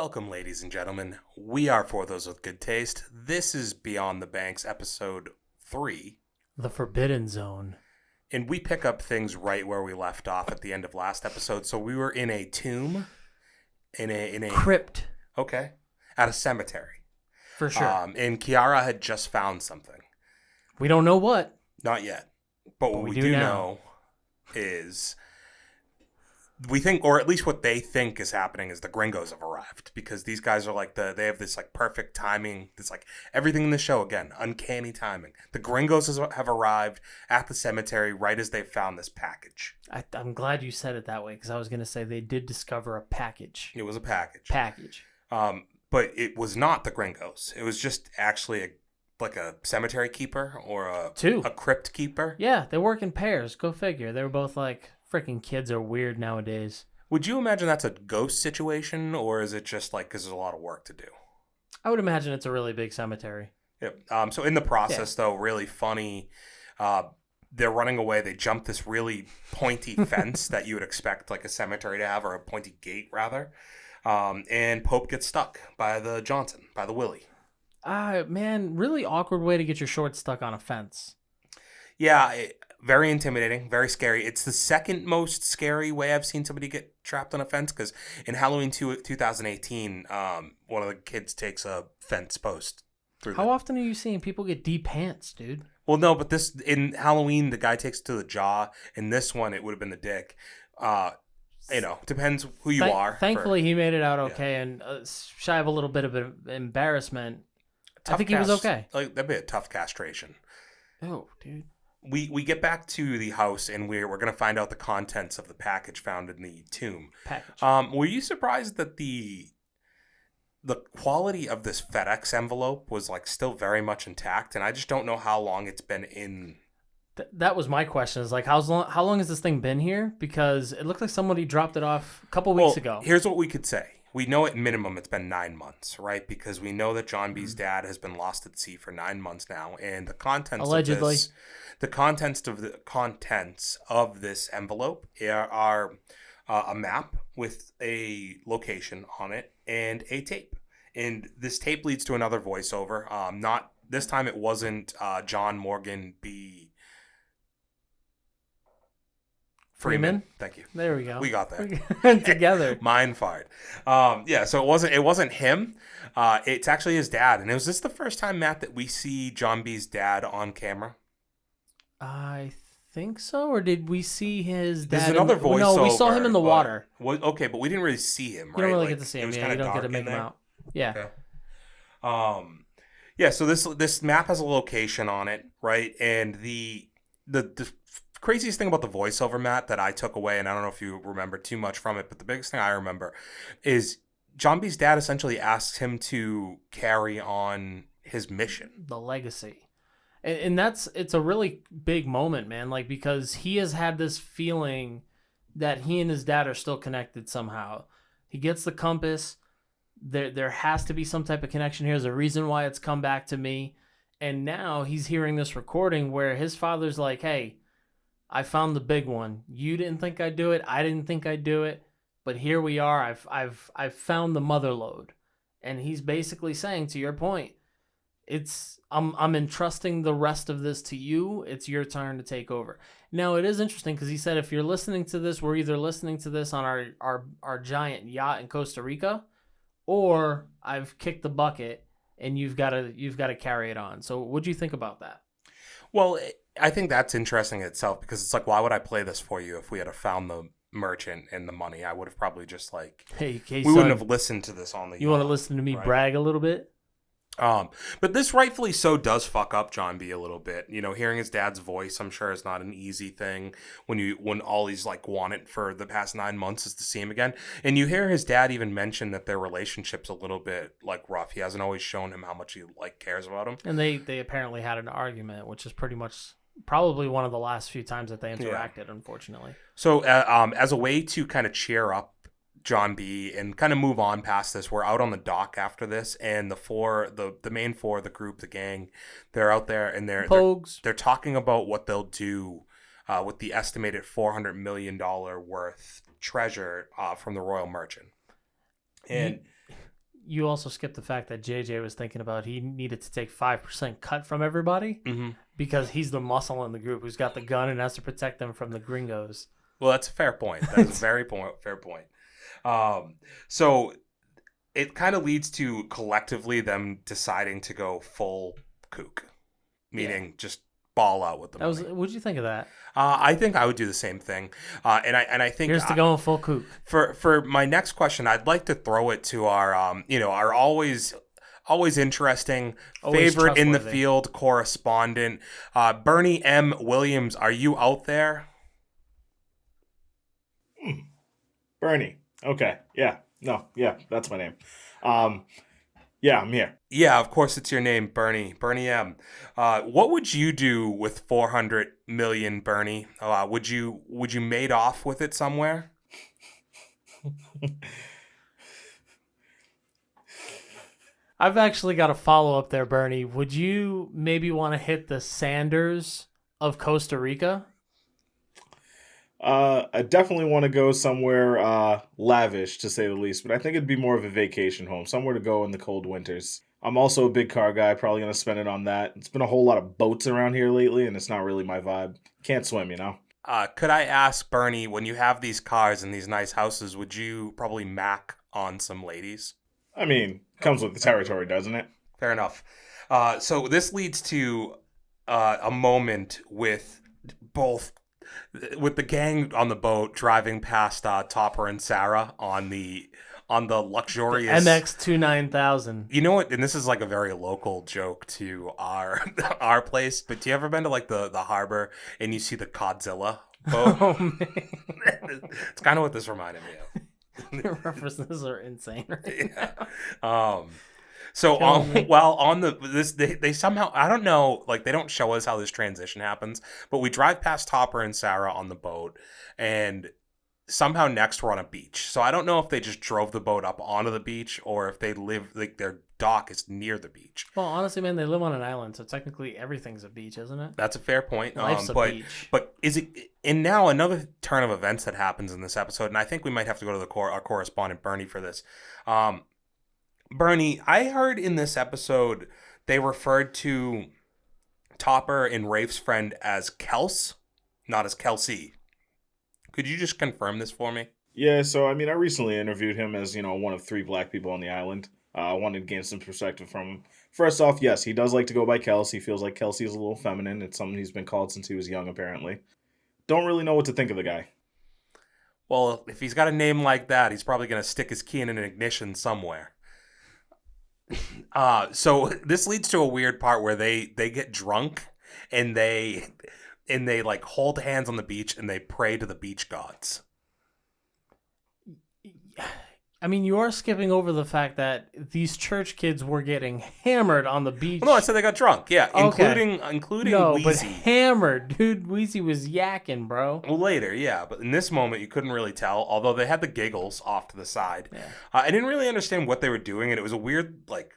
Welcome, ladies and gentlemen. We are For Those With Good Taste. This is Beyond the Banks, episode 3. The Forbidden Zone. And we pick up things right where we left off at the end of last episode. So we were in a tomb. In a Crypt. Okay. At a cemetery. For sure. And Kiara had just found something. We don't know what. Not yet. But what we do know is... we think, or at least what they think is happening, is the gringos have arrived, because these guys are like they have this like perfect timing. It's like everything in the show, again, uncanny timing. The gringos have arrived at the cemetery right as they found this package. I'm glad you said it that way, because I was going to say they did discover a package. It was a package. But it was not the gringos. It was just actually a cemetery keeper or a crypt keeper. Yeah, they work in pairs. Go figure. They were both like... freaking kids are weird nowadays. Would you imagine that's a ghost situation, or is it just like because there's a lot of work to do? I would imagine it's a really big cemetery. Yep. So in the process, though, really funny, they're running away. They jump this really pointy fence that you would expect like a cemetery to have, or a pointy gate, rather. And Pope gets stuck by the Willie. Man, really awkward way to get your shorts stuck on a fence. Yeah, very intimidating, very scary. It's the second most scary way I've seen somebody get trapped on a fence, because in Halloween 2018, one of the kids takes a fence post through. How often are you seeing people get deep pants, dude? Well, no, but this in Halloween, the guy takes it to the jaw. In this one, it would have been the dick. Depends who you are. Thankfully, he made it out okay, and shy of a little bit of embarrassment. I think he was okay. Like, that'd be a tough castration. Oh, dude. We get back to the house, and we're going to find out the contents of the package found in the tomb. Were you surprised that the quality of this FedEx envelope was like still very much intact? And I just don't know how long it's been in. That was my question. Is like, how long has this thing been here? Because it looked like somebody dropped it off a couple weeks ago. Here's what we could say. We know at minimum it's been 9 months, right? Because we know that John B's dad has been lost at sea for 9 months now, and the contents allegedly. The contents of this envelope are a map with a location on it and a tape. And this tape leads to another voiceover. Not this time. It wasn't John Morgan B. Freeman. Thank you. There we go. We got there together. Mind fart. So it wasn't him. It's actually his dad. And was this the first time, Matt, that we see John B's dad on camera? I think so. Or did we see his dad? There's another voiceover. No, we saw him in the water. Okay, but we didn't really see him, right? You don't really get to see him. Yeah, you don't get to make him out. Yeah. Okay. So this map has a location on it, right? And the craziest thing about the voiceover, Matt, that I took away, and I don't know if you remember too much from it, but the biggest thing I remember is John B's dad essentially asks him to carry on his mission. The legacy. And it's a really big moment, man, like, because he has had this feeling that he and his dad are still connected somehow. He gets the compass. There has to be some type of connection here. There's a reason why it's come back to me. And now he's hearing this recording where his father's like, hey, I found the big one. You didn't think I'd do it. I didn't think I'd do it. But here we are. I've found the mother lode. And he's basically saying, to your point, I'm entrusting the rest of this to you. It's your turn to take over. Now, it is interesting because he said, if you're listening to this, we're either listening to this on our giant yacht in Costa Rica, or I've kicked the bucket and you've got to carry it on. So what do you think about that? Well, I think that's interesting in itself, because it's like, why would I play this for you if we had found the merchant and the money? I would have probably just like, we wouldn't have listened to this on the yacht. You want to listen to me brag a little bit? But this rightfully so does fuck up John B a little bit. You know, hearing his dad's voice, I'm sure, is not an easy thing when all he's like wanted for the past 9 months is to see him again. And you hear his dad even mention that their relationship's a little bit like rough. He hasn't always shown him how much he like cares about him. And they apparently had an argument, which is pretty much probably one of the last few times that they interacted, unfortunately. So, as a way to kind of cheer up John B and kind of move on past this, we're out on the dock after this, and the main four of the group, the gang, they're out there, and they're talking about what they'll do with the estimated $400 million worth treasure from the Royal Merchant. And you also skipped the fact that JJ was thinking about he needed to take 5% cut from everybody because he's the muscle in the group who's got the gun and has to protect them from the gringos. Well, that's a fair point. That's a very fair point. So it kind of leads to collectively them deciding to go full kook, meaning just ball out with the money. What'd you think of that? I think I would do the same thing, and I think here's to going full kook. For my next question, I'd like to throw it to our our always interesting favorite in the field correspondent, Bernie M. Williams. Are you out there? Bernie. Okay. Yeah. No. Yeah. That's my name. Yeah, I'm here. Yeah, of course it's your name, Bernie. Bernie M. What would you do with 400 million, Bernie? Would you made off with it somewhere? I've actually got a follow up there, Bernie. Would you maybe want to hit the Sanders of Costa Rica? I definitely want to go somewhere lavish, to say the least, but I think it'd be more of a vacation home, somewhere to go in the cold winters. I'm also a big car guy, probably going to spend it on that. It's been a whole lot of boats around here lately, and it's not really my vibe. Can't swim, you know? Could I ask, Bernie, when you have these cars and these nice houses, would you probably mac on some ladies? I mean, comes with the territory, doesn't it? Fair enough. So this leads to a moment with the gang on the boat driving past Topper and Sarah on the luxurious MX-29,000. You know what? And this is like a very local joke to our place. But do you ever been to like the harbor and you see the Godzilla boat? Oh man, it's kind of what this reminded me of. Your references are insane. Right yeah. So while on they somehow, I don't know, like they don't show us how this transition happens, but we drive past Topper and Sarah on the boat, and somehow next we're on a beach. So I don't know if they just drove the boat up onto the beach or if they live, like their dock is near the beach. Well, honestly, man, they live on an island, so technically everything's a beach, isn't it? That's a fair point. Life's a beach. But is it? And now another turn of events that happens in this episode, and I think we might have to go to our correspondent Bernie for this. Bernie, I heard in this episode they referred to Topper and Rafe's friend as Kels, not as Kelsey. Could you just confirm this for me? Yeah, so I mean, I recently interviewed him as, one of 3 black people on the island. I wanted to gain some perspective from him. First off, yes, he does like to go by Kels. He feels like Kelsey is a little feminine. It's something he's been called since he was young, apparently. Don't really know what to think of the guy. Well, if he's got a name like that, he's probably going to stick his key in an ignition somewhere. So this leads to a weird part where they get drunk and they like hold hands on the beach and they pray to the beach gods. I mean, you are skipping over the fact that these church kids were getting hammered on the beach. Well, no, I said they got drunk. Yeah, okay. including no, Wheezy. But hammered, dude. Wheezy was yakking, bro. Well, later, yeah, but in this moment you couldn't really tell. Although they had the giggles off to the side. Yeah. I didn't really understand what they were doing, and it was a weird, like,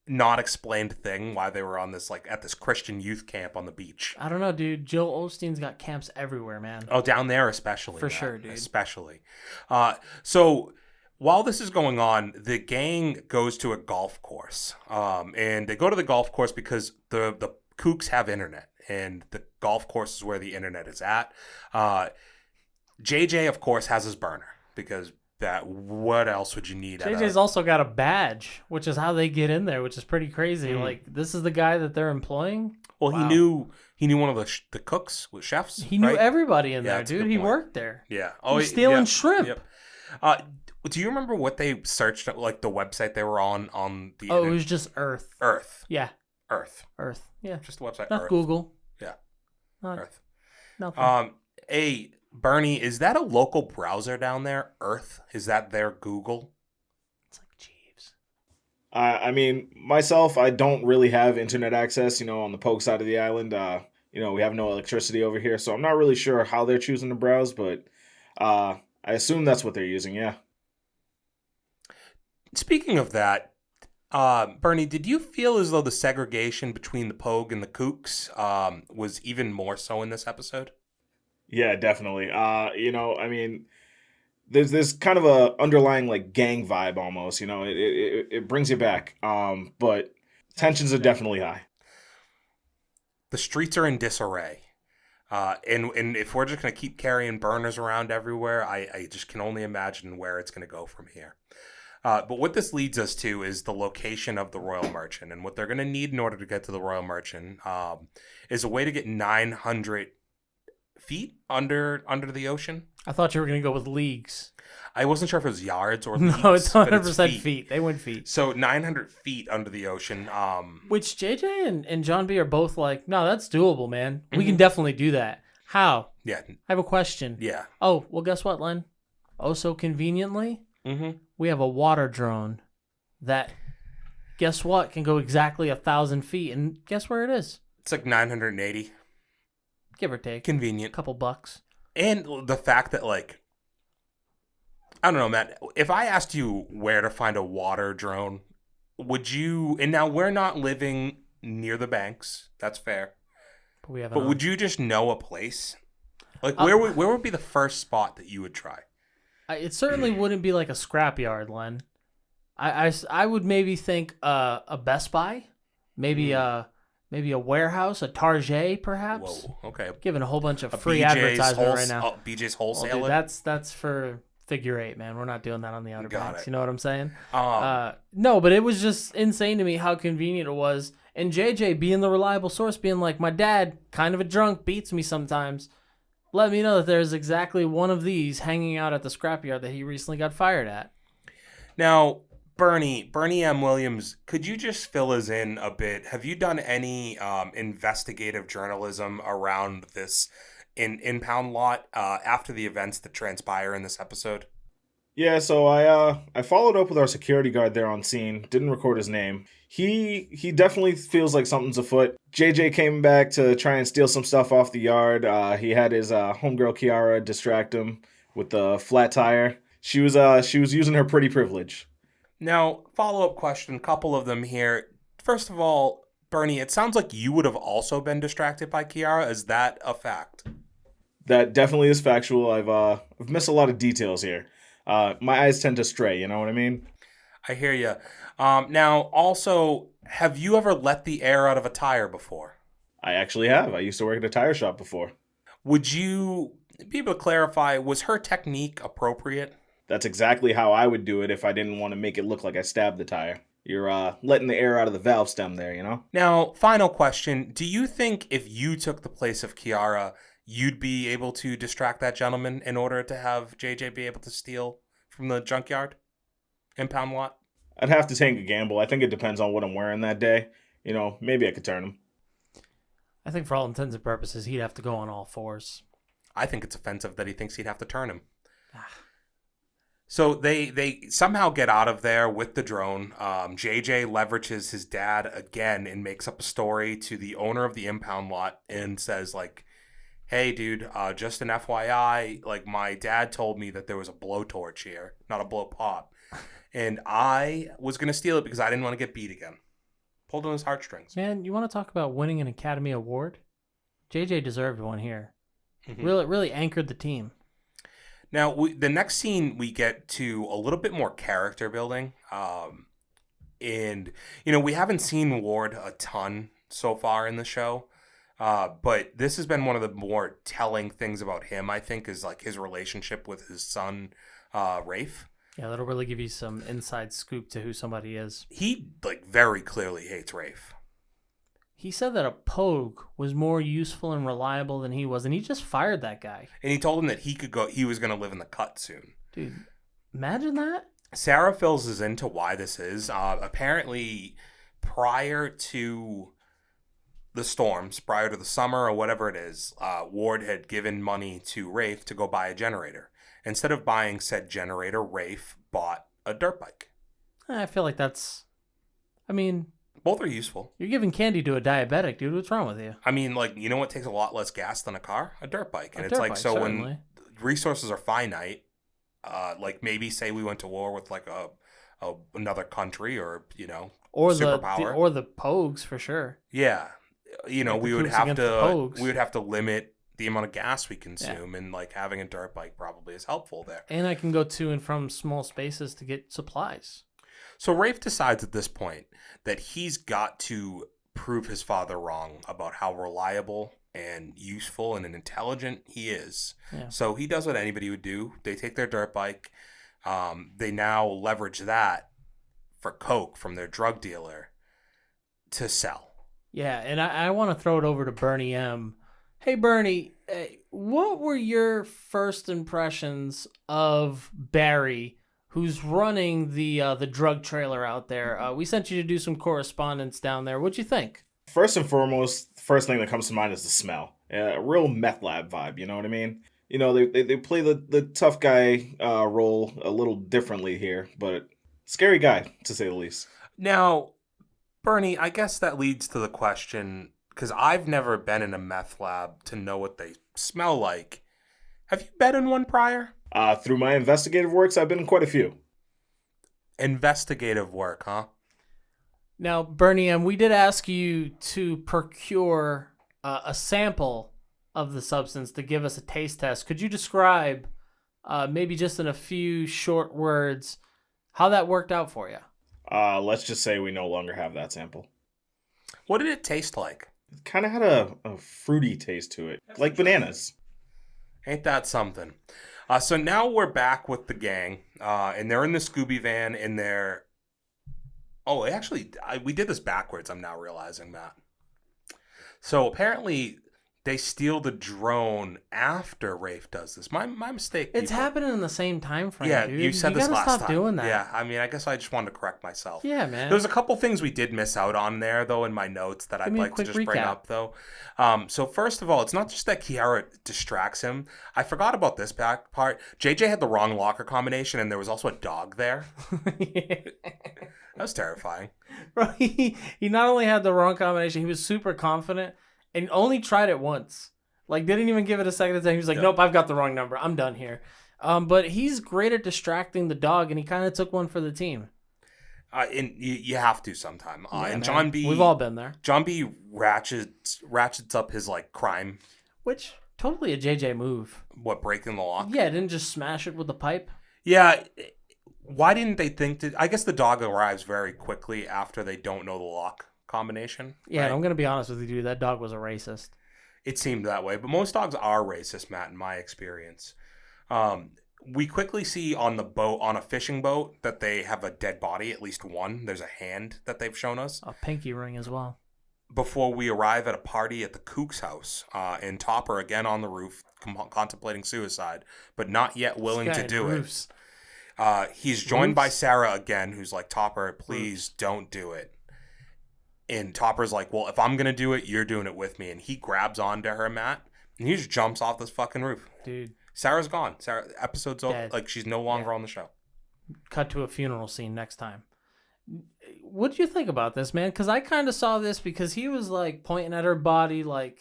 not explained thing why they were on this, like, at this Christian youth camp on the beach. I don't know, dude. Joel Osteen's got camps everywhere, man. Oh, down there especially. For sure, dude. Especially. So while this is going on, the gang goes to a golf course. And they go to the golf course because the kooks have internet, and the golf course is where the internet is at. JJ, of course, has his burner because what else would you need? JJ's also got a badge, which is how they get in there, which is pretty crazy. Like, this is the guy that they're employing. Well, wow. He knew one of the cooks, with chefs. He knew everybody in there, dude. He worked there. Yeah. Oh, he's stealing shrimp. Yep. Do you remember what they searched, like the website they were on the? Oh, it was just Earth. Earth. Yeah. Earth. Yeah. Just the website. Not Earth. Google. Yeah. Not Earth. Nothing. Bernie, is that a local browser down there? Earth? Is that their Google? It's like Jeeves. I mean, myself, I don't really have internet access, on the Poke side of the island. We have no electricity over here, so I'm not really sure how they're choosing to browse, but I assume that's what they're using, yeah. Speaking of that, Bernie, did you feel as though the segregation between the Pogue and the Kooks was even more so in this episode? Yeah, definitely. I mean, there's kind of a underlying like gang vibe almost. It brings you back. But tensions are definitely high. The streets are in disarray. And if we're just going to keep carrying burners around everywhere, I just can only imagine where it's going to go from here. But what this leads us to is the location of the Royal Merchant. And what they're going to need in order to get to the Royal Merchant is a way to get 900 feet under the ocean. I thought you were going to go with leagues. I wasn't sure if it was yards or leagues. No, it's but 100% feet. They went feet. So 900 feet under the ocean. Which JJ and John B are both like, no, that's doable, man. We can definitely do that. How? Yeah. I have a question. Yeah. Oh, well, guess what, Len? Oh, so conveniently, we have a water drone that, guess what, can go exactly 1,000 feet. And guess where it is? It's like 980. Give or take. Convenient. A couple bucks. And the fact that, like, I don't know, Matt, if I asked you where to find a water drone, would you, and now we're not living near the banks, that's fair, but would you just know a place? Like, where would be the first spot that you would try? It certainly wouldn't be like a scrapyard, Len. I would maybe think a Best Buy, maybe a warehouse, a Target, perhaps. Whoa, okay. Giving a whole bunch of free advertisement right now. BJ's Well, Wholesale. dude, that's for figure eight, man. We're not doing that on the Outer Got Banks. it. You know what I'm saying? No, but it was just insane to me how convenient it was. And JJ being the reliable source, being like, my dad, kind of a drunk, beats me sometimes. Let me know that there's exactly one of these hanging out at the scrapyard that he recently got fired at. Now, Bernie M. Williams, could you just fill us in a bit? Have you done any investigative journalism around this impound lot after the events that transpire in this episode? Yeah, so I followed up with our security guard there on scene. Didn't record his name. He definitely feels like something's afoot. JJ came back to try and steal some stuff off the yard. He had his homegirl Kiara distract him with the flat tire. She was using her pretty privilege. Now, follow-up question, couple of them here. First of all, Bernie, it sounds like you would have also been distracted by Kiara. Is that a fact? That definitely is factual. I've missed a lot of details here. My eyes tend to stray, you know what I mean? I hear you. Now, also, have you ever let the air out of a tire before? I actually have. I used to work at a tire shop before. Would you be able to clarify, was her technique appropriate? That's exactly how I would do it if I didn't want to make it look like I stabbed the tire. You're letting the air out of the valve stem there, you know? Now, final question. Do you think if you took the place of Kiara, you'd be able to distract that gentleman in order to have JJ be able to steal from the junkyard? Impound lot? I'd have to take a gamble. I think it depends on what I'm wearing that day. You know, maybe I could turn him. I think for all intents and purposes, he'd have to go on all fours. I think it's offensive that he thinks he'd have to turn him. So they somehow get out of there with the drone. JJ leverages his dad again and makes up a story to the owner of the impound lot and says, like, hey, dude, just an FYI, like, my dad told me that there was a blowtorch here, not a blow pop. And I was going to steal it because I didn't want to get beat again. Pulled on his heartstrings. Man, you want to talk about winning an Academy Award? JJ deserved one here. Mm-hmm. Really anchored the team. Now, the next scene, we get to a little bit more character building. And, you know, we haven't seen Ward a ton so far in the show. But this has been one of the more telling things about him, I think, is like his relationship with his son, Rafe. Yeah, that'll really give you some inside scoop to who somebody is. He, like, very clearly hates Rafe. He said that a Pogue was more useful and reliable than he was, and he just fired that guy. And he told him that he was going to live in the cut soon. Dude, imagine that. Sarah fills us into why this is. Apparently, prior to the storms, prior to the summer or whatever it is, Ward had given money to Rafe to go buy a generator. Instead of buying said generator, Rafe bought a dirt bike. I feel like that's... I mean... Both are useful. You're giving candy to a diabetic, dude. What's wrong with you? I mean, like, you know what takes a lot less gas than a car? A dirt bike. And A it's dirt like, bike, so certainly. when resources are finite, like maybe say we went to war with like another country or, you know, or superpower. Or the Pogues for sure. Yeah. You know, Like the we would troops have against the Pogues. to limit the amount of gas we consume, and like having a dirt bike probably is helpful there. And I can go to and from small spaces to get supplies. So Rafe decides at this point that he's got to prove his father wrong about how reliable and useful and intelligent he is. Yeah. So he does what anybody would do. They take their dirt bike. They now leverage that for coke from their drug dealer to sell. Yeah, and I want to throw it over to Bernie M. Hey, Bernie, what were your first impressions of Barry, who's running the drug trailer out there? We sent you to do some correspondence down there. What'd you think? First and foremost, the first thing that comes to mind is the smell. A real meth lab vibe, you know what I mean? You know, they play the tough guy role a little differently here, but scary guy, to say the least. Now, Bernie, I guess that leads to the question, because I've never been in a meth lab to know what they smell like. Have you been in one prior? Through my investigative works, I've been in quite a few. Investigative work, huh? Now, Bernie M., we did ask you to procure a sample of the substance to give us a taste test. Could you describe, maybe just in a few short words, how that worked out for you? Let's just say we no longer have that sample. What did it taste like? It kind of had a fruity taste to it, like bananas. Ain't that something? So now we're back with the gang, and they're in the Scooby van, and they're... Oh, actually, we did this backwards, I'm now realizing, Matt. So apparently they steal the drone after Rafe does this. My mistake. It's people. happening in the same time frame, Yeah, dude. you said this gotta last time. stop doing that. Yeah, I mean, I guess I just wanted to correct myself. Yeah, man. There's a couple things we did miss out on there, though, in my notes that I'd me a like to quick just bring recap. up, though. So first of all, it's not just that Kiara distracts him. I forgot about this back part. JJ had the wrong locker combination, and there was also a dog there. That was terrifying. Bro, he not only had the wrong combination, he was super confident and only tried it once. Like, didn't even give it a second time. He was like, nope, I've got the wrong number. I'm done here. But he's great at distracting the dog, and he kind of took one for the team. And you have to sometime. Yeah, and man. John B. We've all been there. John B. ratchets up his like crime. Which, totally a JJ move. What, breaking the lock? Yeah, didn't just smash it with the pipe. Yeah. Why didn't they think to? I guess the dog arrives very quickly after they don't know the lock combination. Yeah, right? and I'm gonna be honest with you, dude. That dog was a racist. It seemed that way, but most dogs are racist, Matt, in my experience. We quickly see on the boat, on a fishing boat, that they have a dead body, at least one. There's a hand that they've shown us. A pinky ring as well. Before we arrive at a party at the Kook's house, and Topper again on the roof, contemplating suicide, but not yet willing This guy to do had it. roofs. He's joined by Sarah again, who's like, Topper, please don't do it. And Topper's like, well, if I'm going to do it, you're doing it with me. And he grabs onto her, Matt, and he just jumps off this fucking roof. Dude. Sarah's gone. Episode's over. Dead. Like, she's no longer on the show. Cut to a funeral scene next time. What did you think about this, man? Because I kind of saw this because he was like pointing at her body like,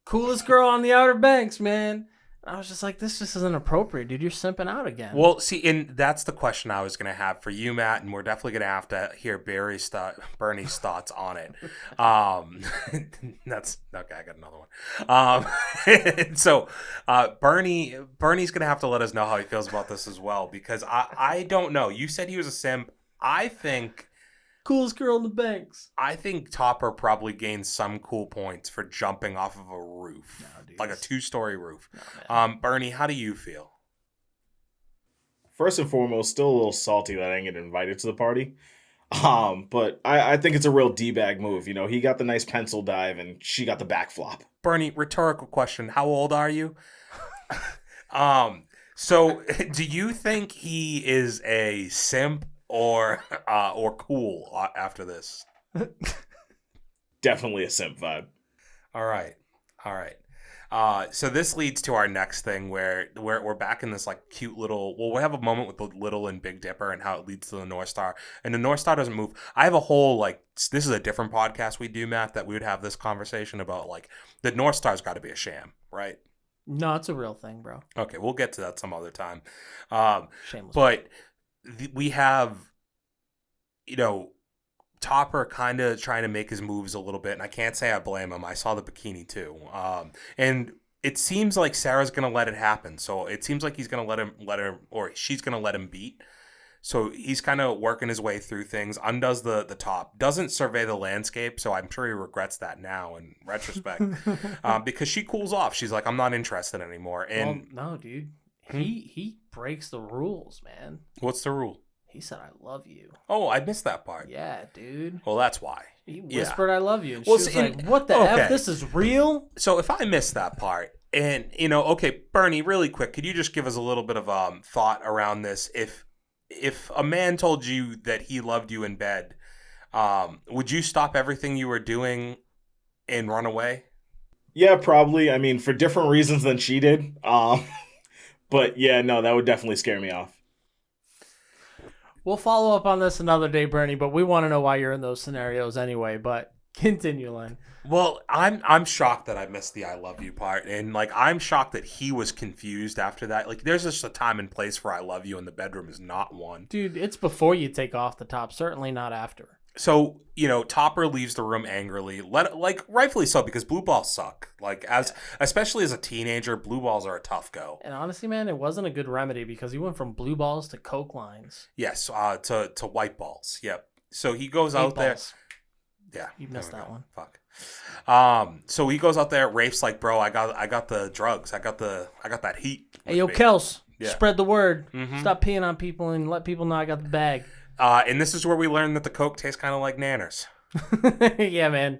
coolest girl on the Outer Banks, man. I was just like, this just isn't appropriate, dude. You're simping out again. Well, see, and that's the question I was going to have for you, Matt, and we're definitely going to have to hear Bernie's thoughts on it. That's okay. I got another one. So Bernie's going to have to let us know how he feels about this as well, because I don't know. You said he was a simp. I think coolest girl in the banks. I think Topper probably gained some cool points for jumping off of a roof, like a 2-story roof. No, Bernie, how do you feel? First and foremost, still a little salty that I didn't get invited to the party. But I think it's a real D-bag move. You know, he got the nice pencil dive and she got the back flop. Bernie, rhetorical question. How old are you? So do you think he is a simp or cool after this? Definitely a simp vibe. All right. So this leads to our next thing where we're back in this like cute little, well, we have a moment with the Little and Big Dipper and how it leads to the North Star, and the North Star doesn't move. I have a whole, like, this is a different podcast we do, Matt, that we would have this conversation about, like, the North Star's got to be a sham, right? No, it's a real thing, bro. Okay, we'll get to that some other time. Shameless. But we have, you know, Topper kind of trying to make his moves a little bit, and I can't say I blame him. I saw the bikini too. And it seems like Sarah's gonna let it happen. So it seems like he's gonna let her, or she's gonna let him beat. So he's kind of working his way through things, undoes the top, doesn't survey the landscape. So I'm sure he regrets that now in retrospect, because she cools off. She's like, I'm not interested anymore. And no, dude, he breaks the rules, man. What's the rule? He said, "I love you." Oh, I missed that part. Yeah, dude. Well, that's why. He whispered, "I love you," and Well, she was like, "What the f? This is real." So if I missed that part, and okay, Bernie, really quick, could you just give us a little bit of thought around this? If a man told you that he loved you in bed, would you stop everything you were doing and run away? Yeah, probably. I mean, for different reasons than she did. But yeah, no, that would definitely scare me off. We'll follow up on this another day, Bernie, but we want to know why you're in those scenarios anyway. But continue, Len. Well, I'm shocked that I missed the "I love you" part, and like I'm shocked that he was confused after that. Like, there's just a time and place for "I love you" in the bedroom is not one. Dude, it's before you take off the top, certainly not after. So, Topper leaves the room angrily, rightfully so, because blue balls suck. Like, especially as a teenager, blue balls are a tough go. And honestly, man, it wasn't a good remedy because he went from blue balls to Coke lines. Yes, to white balls. Yep. So he goes out there. Yeah, you missed that one. Fuck. So he goes out there. Rafe's like, bro, I got the drugs. I got that heat. Hey, yo, Kels, spread the word. Stop peeing on people and let people know I got the bag. And this is where we learn that the Coke tastes kind of like nanners. Yeah, man.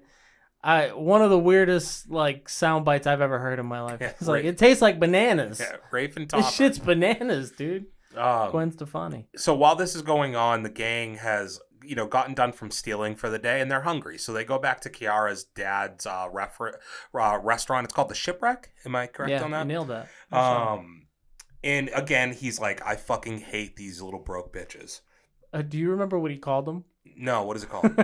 One of the weirdest sound bites I've ever heard in my life. It's like, it tastes like bananas. Yeah, Rafe and Topper. This shit's bananas, dude. Gwen Stefani. So while this is going on, the gang has gotten done from stealing for the day, and they're hungry. So they go back to Kiara's dad's restaurant. It's called the Shipwreck. Am I correct on that? Yeah, you nailed that. And again, he's like, I fucking hate these little broke bitches. Do you remember what he called them? No, what is it called?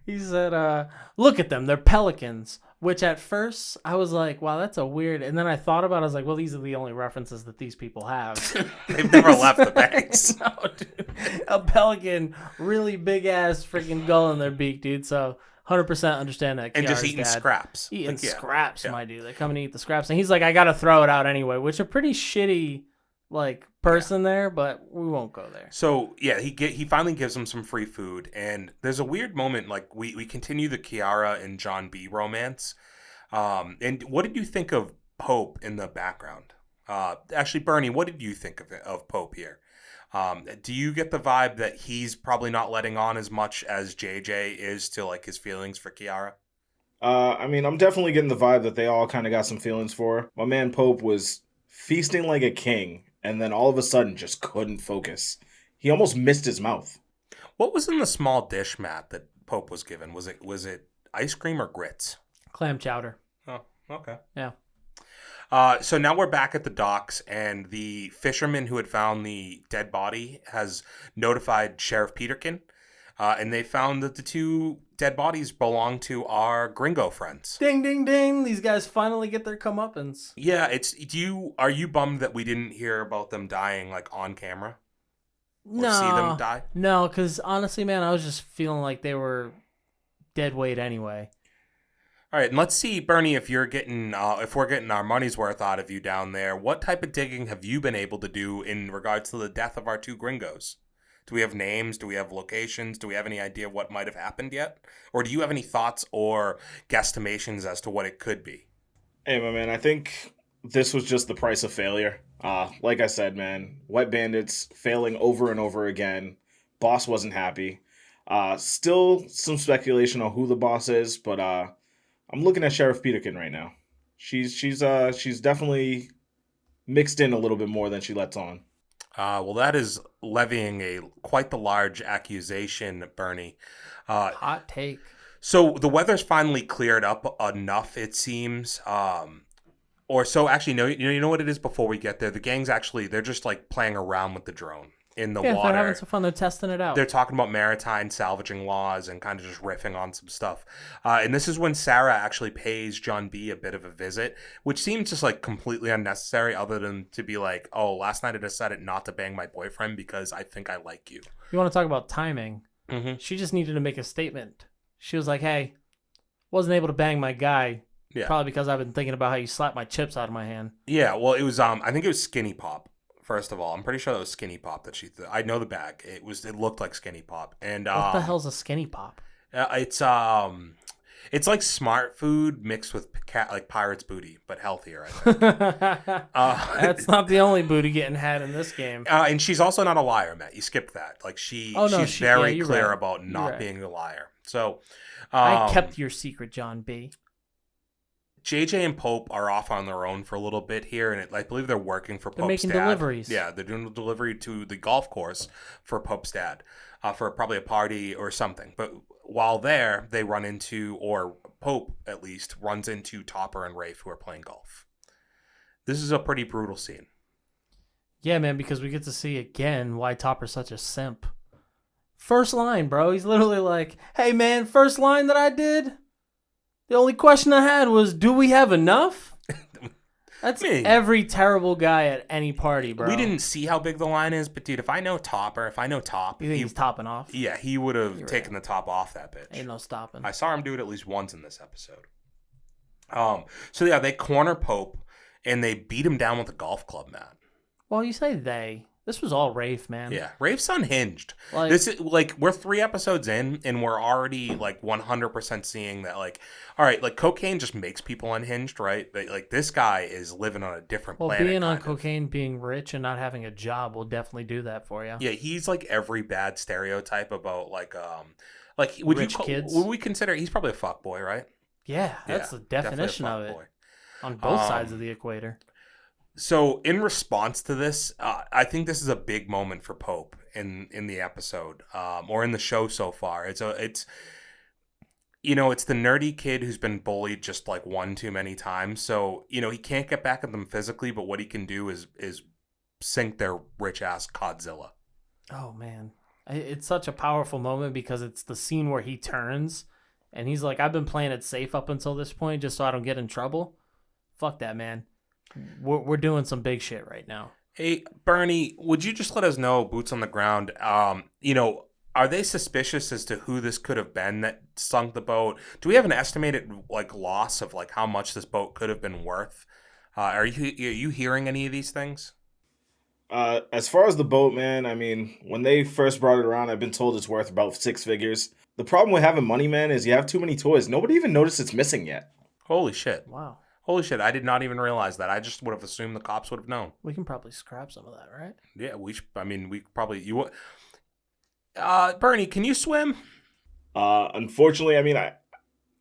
He said, look at them, they're pelicans. Which at first I was like, wow, that's a weird. And then I thought about it, I was like, well, these are the only references that these people have. They've never left the banks. No, dude. A pelican, really big ass freaking gull in their beak, dude. So 100% understand that. And just eating scraps. Eating scraps, my dude. They come and eat the scraps. And he's like, I got to throw it out anyway, which a pretty shitty person there, but we won't go there. So yeah, he finally gives him some free food, and there's a weird moment. Like we continue the Kiara and John B romance. And what did you think of Pope in the background? Actually, Bernie, what did you think of Pope here? Do you get the vibe that he's probably not letting on as much as JJ is to his feelings for Kiara? I mean, I'm definitely getting the vibe that they all kind of got some feelings for her. My man Pope was feasting like a king, and then all of a sudden just couldn't focus. He almost missed his mouth. What was in the small dish, Matt, that Pope was given? Was it ice cream or grits? Clam chowder. Oh, okay. Yeah. So now we're back at the docks, and the fisherman who had found the dead body has notified Sheriff Peterkin, and they found that the two dead bodies belong to our gringo friends. Ding, ding, ding. These guys finally get their comeuppance. Yeah, are you bummed that we didn't hear about them dying on camera? Or see them die? No, because honestly, man, I was just feeling like they were dead weight anyway. All right, and let's see, Bernie, if we're getting our money's worth out of you down there. What type of digging have you been able to do in regards to the death of our two gringos? Do we have names? Do we have locations? Do we have any idea what might have happened yet? Or do you have any thoughts or guesstimations as to what it could be? Hey, my man, I think this was just the price of failure. Like I said, man, Wet Bandits failing over and over again. Boss wasn't happy. Still some speculation on who the boss is, but I'm looking at Sheriff Peterkin right now. She's definitely mixed in a little bit more than she lets on. Well, that is levying quite the large accusation, Bernie. Hot take. So the weather's finally cleared up enough, it seems. Or so. Actually, no. You know what it is. Before we get there, the gang's they're just playing around with the drone in the water. They're having some fun. They're testing it out. They're talking about maritime salvaging laws and kind of just riffing on some stuff. And this is when Sarah actually pays John B a bit of a visit, which seems just completely unnecessary, other than to be like, oh, last night I decided not to bang my boyfriend because I think I like you. You want to talk about timing? Mm-hmm. She just needed to make a statement. She was like, hey, wasn't able to bang my guy. Yeah. Probably because I've been thinking about how you slapped my chips out of my hand. Yeah, well, it was I think it was Skinny Pop. First of all, I'm pretty sure that was Skinny Pop that I know the bag. It looked like Skinny Pop, and What the hell's a Skinny Pop? it's like smart food mixed with like pirate's booty, but healthier. I think. That's not the only booty getting had in this game. And she's also not a liar, Matt. You skipped that. Like she's very clear right. about not being a liar. So I kept your secret, John B. JJ and Pope are off on their own for a little bit here, and I believe they're working for Pope's dad. They're making deliveries. Yeah, they're doing a delivery to the golf course for Pope's dad, for probably a party or something. But while there, they run into, or Pope at least, runs into Topper and Rafe, who are playing golf. This is a pretty brutal scene. Yeah, man, because we get to see again why Topper's such a simp. First line, bro. He's literally like, hey, man, first line that I did, the only question I had was, do we have enough? That's every terrible guy at any party, bro. We didn't see how big the line is, but dude, if I know Top, you think he's topping off? Yeah, he would have taken the top off that bitch. Ain't no stopping. I saw him do it at least once in this episode. So yeah, they corner Pope and they beat him down with a golf club, Matt. Well, you say they. This was all Rafe, man. Yeah, Rafe's unhinged. This is we're 3 episodes in, and we're already 100% seeing that. All right, cocaine just makes people unhinged, right? But, this guy is living on a different planet. Well, being on cocaine, being rich, and not having a job will definitely do that for you. Yeah, he's every bad stereotype about rich kids. Would we consider he's probably a fuckboy, right? Yeah, that's the definition of it. On both sides of the equator. So in response to this, I think this is a big moment for Pope in the episode, or in the show so far. It's the nerdy kid who's been bullied just one too many times. So he can't get back at them physically, but what he can do is sink their rich ass Godzilla. Oh man, it's such a powerful moment because it's the scene where he turns and he's like, "I've been playing it safe up until this point, just so I don't get in trouble." Fuck that, man. We're doing some big shit right now. Hey, Bernie, would you just let us know, boots on the ground, are they suspicious as to who this could have been that sunk the boat? Do we have an estimated loss of how much this boat could have been worth? Are you hearing any of these things? As far as the boat, man, I mean, when they first brought it around, I've been told it's worth about 6 figures. The problem with having money, man, is you have too many toys. Nobody even noticed it's missing yet. Holy shit. Wow. Holy shit, I did not even realize that. I just would have assumed the cops would have known. We can probably scrap some of that, right? Yeah, we probably... Bernie, can you swim? Unfortunately, I mean, I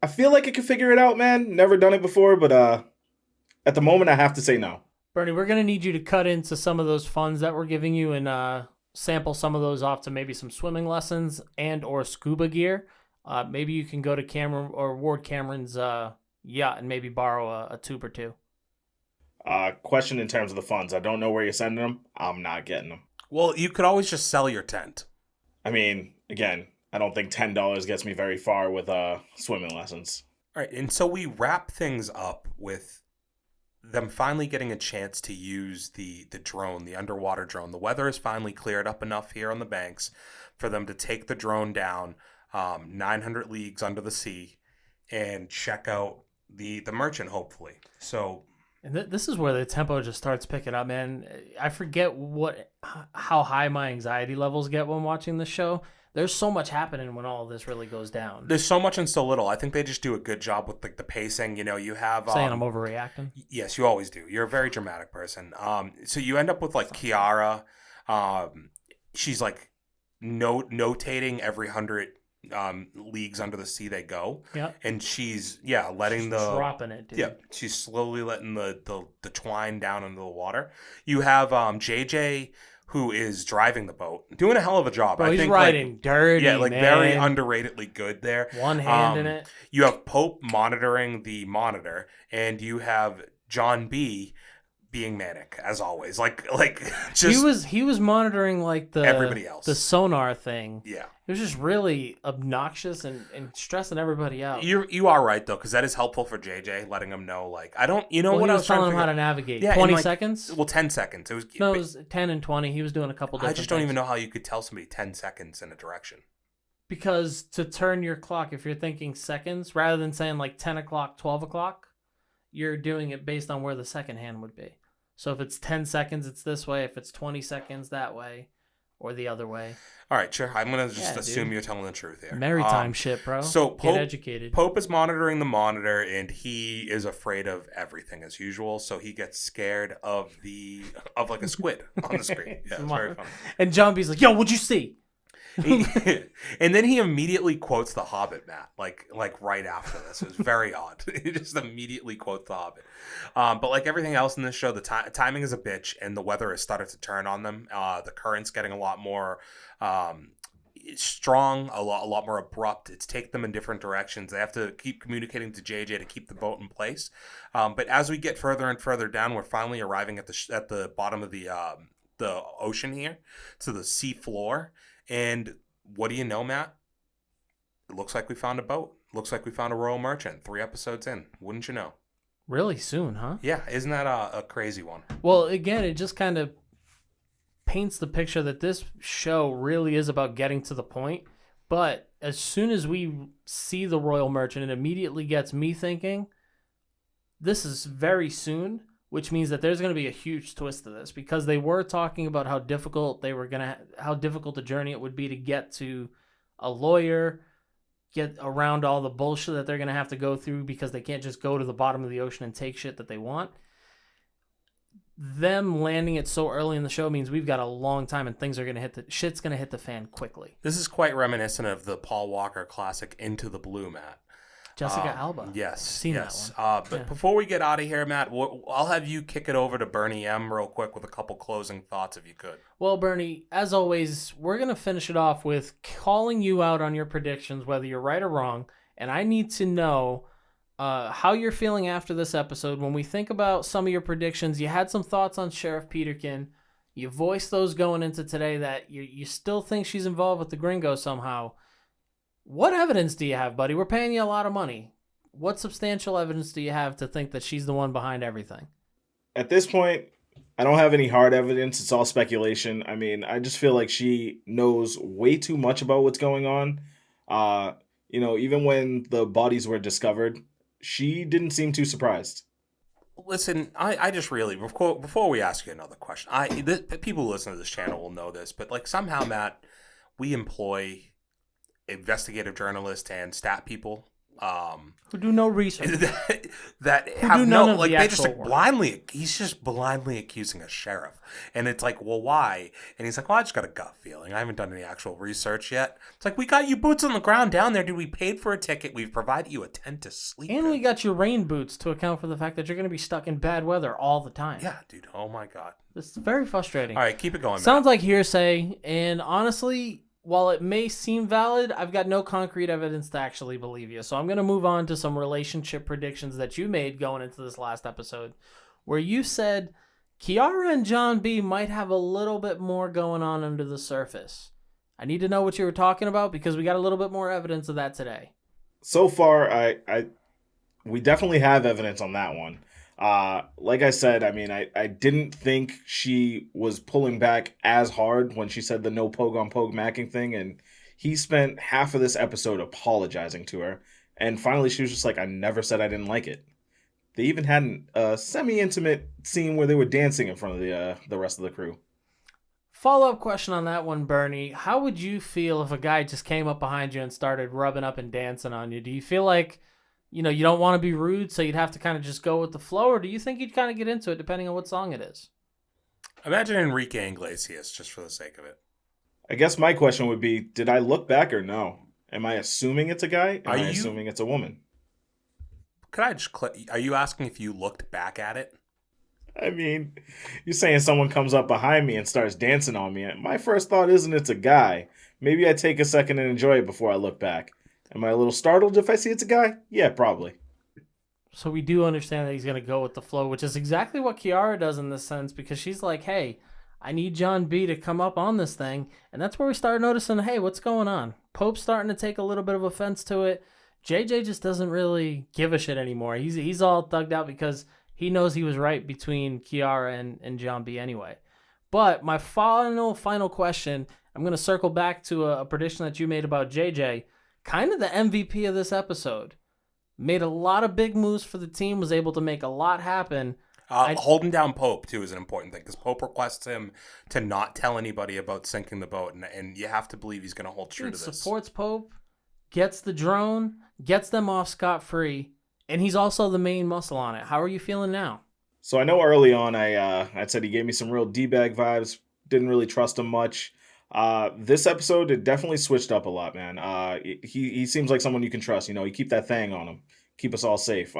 feel like I could figure it out, man. Never done it before, but at the moment, I have to say no. Bernie, we're going to need you to cut into some of those funds that we're giving you and sample some of those off to maybe some swimming lessons and or scuba gear. Maybe you can go to Cameron or Ward Cameron's... yacht and maybe borrow a tube or two. Question in terms of the funds. I don't know where you're sending them. I'm not getting them. Well, you could always just sell your tent. I mean, again, I don't think $10 gets me very far with swimming lessons. All right, and so we wrap things up with them finally getting a chance to use the drone, the underwater drone. The weather has finally cleared up enough here on the banks for them to take the drone down 900 leagues under the sea and check out the merchant, hopefully. So, and this is where the tempo just starts picking up, man. I forget how high my anxiety levels get when watching the show. There's so much happening when all of this really goes down. There's so much and so little. I think they just do a good job with the pacing. You have saying I'm overreacting. Yes, you always do. You're a very dramatic person. So you end up with Kiara. She's notating every 100 leagues under the sea they go. Yeah. And she's dropping it, dude. Yeah. She's slowly letting the twine down into the water. You have JJ, who is driving the boat, doing a hell of a job. Bro, he's riding dirty. Yeah, man. Very underratedly good there. One hand in it. You have Pope monitoring the monitor, and you have John B being manic as always. Just he was monitoring everybody else, the sonar thing. Yeah, it was just really obnoxious and stressing everybody out. You are right though, because that is helpful for JJ, letting him know I don't. He was telling him how to navigate. Yeah, 20 seconds. Well, 10 seconds. It was 10 and 20. He was doing a couple. I just don't even know how you could tell somebody 10 seconds in a direction. Because to turn your clock, if you're thinking seconds, rather than saying 10 o'clock, 12 o'clock, you're doing it based on where the second hand would be. So if it's 10 seconds, it's this way. If it's 20 seconds, that way. Or the other way. All right, sure. I'm going to just assume dude. you're telling the truth here. Maritime shit, bro. So Get Pope, educated. Pope is monitoring the monitor, and he is afraid of everything as usual. So he gets scared of like a squid on the screen. Yeah, it's very funny. And John B's like, "Yo, what'd you see?" And then he immediately quotes The Hobbit, Matt, like right after this. It was very odd. He just immediately quotes The Hobbit. But like everything else in this show, the timing is a bitch, and the weather has started to turn on them. The current's getting a lot more strong, a lot more abrupt. It's taken them in different directions. They have to keep communicating to JJ to keep the boat in place. But as we get further and further down, we're finally arriving at the bottom of the ocean here, to the sea floor. And what do you know, Matt? It looks like we found a boat. Looks like we found a royal merchant 3 episodes in. Wouldn't you know? Really soon, huh? Yeah, isn't that a crazy one? Well, again, it just kind of paints the picture that this show really is about getting to the point. But as soon as we see the royal merchant, it immediately gets me thinking, this is very soon, which means that there's going to be a huge twist to this, because they were talking about how difficult a journey it would be to get to a lawyer, get around all the bullshit that they're going to have to go through, because they can't just go to the bottom of the ocean and take shit that they want. Them landing it so early in the show means we've got a long time, and shit's going to hit the fan quickly. This is quite reminiscent of the Paul Walker classic Into the Blue, Matt. Jessica Alba. Yes. Seen yes. that one. But before we get out of here, Matt, I'll have you kick it over to Bernie M real quick with a couple closing thoughts, if you could. Well, Bernie, as always, we're going to finish it off with calling you out on your predictions, whether you're right or wrong. And I need to know how you're feeling after this episode. When we think about some of your predictions, you had some thoughts on Sheriff Peterkin. You voiced those going into today that you still think she's involved with the gringo somehow. What evidence do you have, buddy? We're paying you a lot of money. What substantial evidence do you have to think that she's the one behind everything? At this point, I don't have any hard evidence. It's all speculation. I mean, I just feel like she knows way too much about what's going on. Even when the bodies were discovered, she didn't seem too surprised. Listen, I just really, before we ask you another question, people who listen to this channel will know this, but like somehow, Matt, we employ investigative journalists and stat people who do no research, that who have do no, none of like the they just actual like work. he's just blindly accusing a sheriff, and it's like, well, why? And he's like, well, I just got a gut feeling. I haven't done any actual research yet. It's like, we got you boots on the ground down there, dude. We paid for a ticket. We've provided you a tent to sleep and in. we got you rain boots to account for the fact that you're going to be stuck in bad weather all the time. Yeah, dude. Oh my god. It's very frustrating. All right, keep it going, Sounds like hearsay, and honestly, while it may seem valid, I've got no concrete evidence to actually believe you. So I'm going to move on to some relationship predictions that you made going into this last episode, where you said Kiara and John B might have a little bit more going on under the surface. I need to know what you were talking about, because we got a little bit more evidence of that today. So far, we definitely have evidence on that one. Like I said, I mean, I didn't think she was pulling back as hard when she said the no pogue on pogue macking thing, and he spent half of this episode apologizing to her, and finally she was just like, I never said I didn't like it. They even had a semi-intimate scene where they were dancing in front of the rest of the crew. Follow-up question on that one, Bernie. How would you feel if a guy just came up behind you and started rubbing up and dancing on you? Do you feel like, you don't want to be rude, so you'd have to kind of just go with the flow, or do you think you'd kind of get into it depending on what song it is? Imagine Enrique Iglesias, just for the sake of it. I guess my question would be, did I look back or no? Am I assuming it's a guy? Am I assuming it's a woman? Could I just are you asking if you looked back at it? I mean, you're saying someone comes up behind me and starts dancing on me. My first thought isn't it's a guy. Maybe I take a second and enjoy it before I look back. Am I a little startled if I see it's a guy? Yeah, probably. So we do understand that he's going to go with the flow, which is exactly what Kiara does in this sense, because she's like, hey, I need John B to come up on this thing. And that's where we start noticing, hey, what's going on? Pope's starting to take a little bit of offense to it. JJ just doesn't really give a shit anymore. He's all thugged out because he knows he was right between Kiara and John B anyway. But my final question, I'm going to circle back to a prediction that you made about JJ. Kind of the MVP of this episode. made a lot of big moves for the team, was able to make a lot happen. Holding down Pope, too, is an important thing, because Pope requests him to not tell anybody about sinking the boat, and you have to believe he's going to hold true to this. Supports Pope, gets the drone, gets them off scot-free, and he's also the main muscle on it. How are you feeling now? So I know early on I said he gave me some real D-bag vibes, didn't really trust him much. This episode, it definitely switched up a lot, man. He seems like someone you can trust. You keep that thing on him, keep us all safe.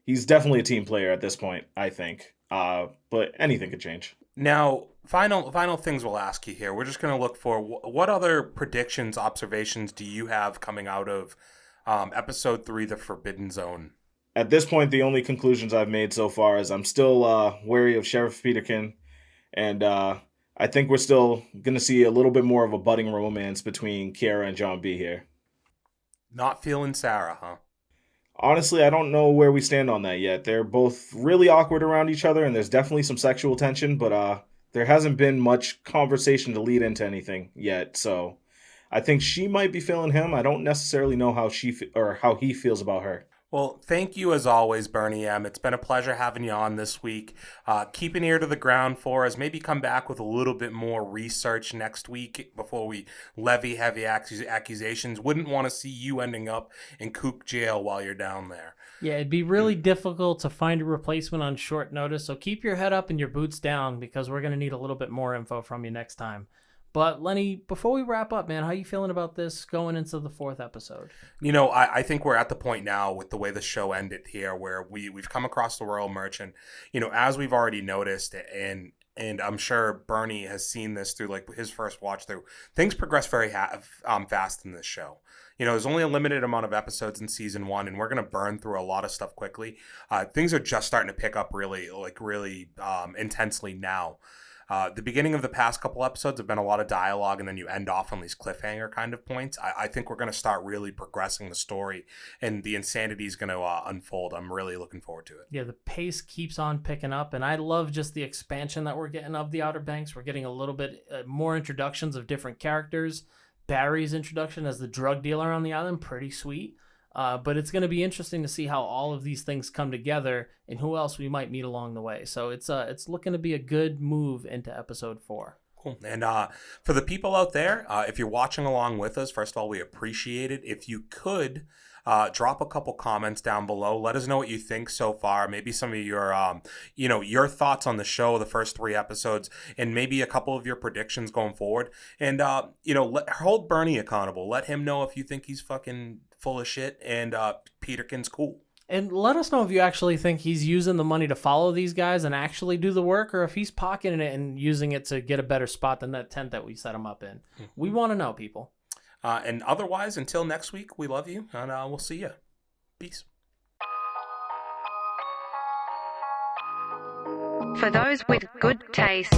He's definitely a team player at this point, I think. But anything could change. Now, final things we'll ask you here. We're just going to look for what other predictions, observations do you have coming out of episode 3, The Forbidden Zone? At this point, the only conclusions I've made so far is I'm still wary of Sheriff Peterkin, and I think we're still going to see a little bit more of a budding romance between Kiara and John B here. Not feeling Sarah, huh? Honestly, I don't know where we stand on that yet. They're both really awkward around each other, and there's definitely some sexual tension, but there hasn't been much conversation to lead into anything yet. So I think she might be feeling him. I don't necessarily know how how he feels about her. Well, thank you as always, Bernie M. It's been a pleasure having you on this week. Keep an ear to the ground for us. Maybe come back with a little bit more research next week before we levy heavy accusations. Wouldn't want to see you ending up in kook jail while you're down there. Yeah, it'd be really difficult to find a replacement on short notice, so keep your head up and your boots down, because we're going to need a little bit more info from you next time. But Lenny, before we wrap up, man, how you feeling about this going into the 4th episode? I think we're at the point now with the way the show ended here where we've come across the Royal Merchant, as we've already noticed, and I'm sure Bernie has seen this through like his first watch through. Things progress very fast in this show. There's only a limited amount of episodes in season 1, and we're going to burn through a lot of stuff quickly. Things are just starting to pick up really intensely now. The beginning of the past couple episodes have been a lot of dialogue, and then you end off on these cliffhanger kind of points. I think we're going to start really progressing the story, and the insanity is going to unfold. I'm really looking forward to it. Yeah, the pace keeps on picking up, and I love just the expansion that we're getting of the Outer Banks. We're getting a little bit more introductions of different characters. Barry's introduction as the drug dealer on the island, pretty sweet. But it's going to be interesting to see how all of these things come together and who else we might meet along the way. So it's looking to be a good move into episode 4. Cool. And for the people out there, if you're watching along with us, first of all, we appreciate it. If you could drop a couple comments down below, let us know what you think so far. Maybe some of your, your thoughts on the show, the first 3 episodes, and maybe a couple of your predictions going forward. And hold Bernie accountable. Let him know if you think he's fucking full of shit and Peterkin's cool. And let us know if you actually think he's using the money to follow these guys and actually do the work, or if he's pocketing it and using it to get a better spot than that tent that we set him up in. Mm-hmm. We want to know, people. And otherwise, until next week, we love you, and we'll see you. Peace. For those with good taste.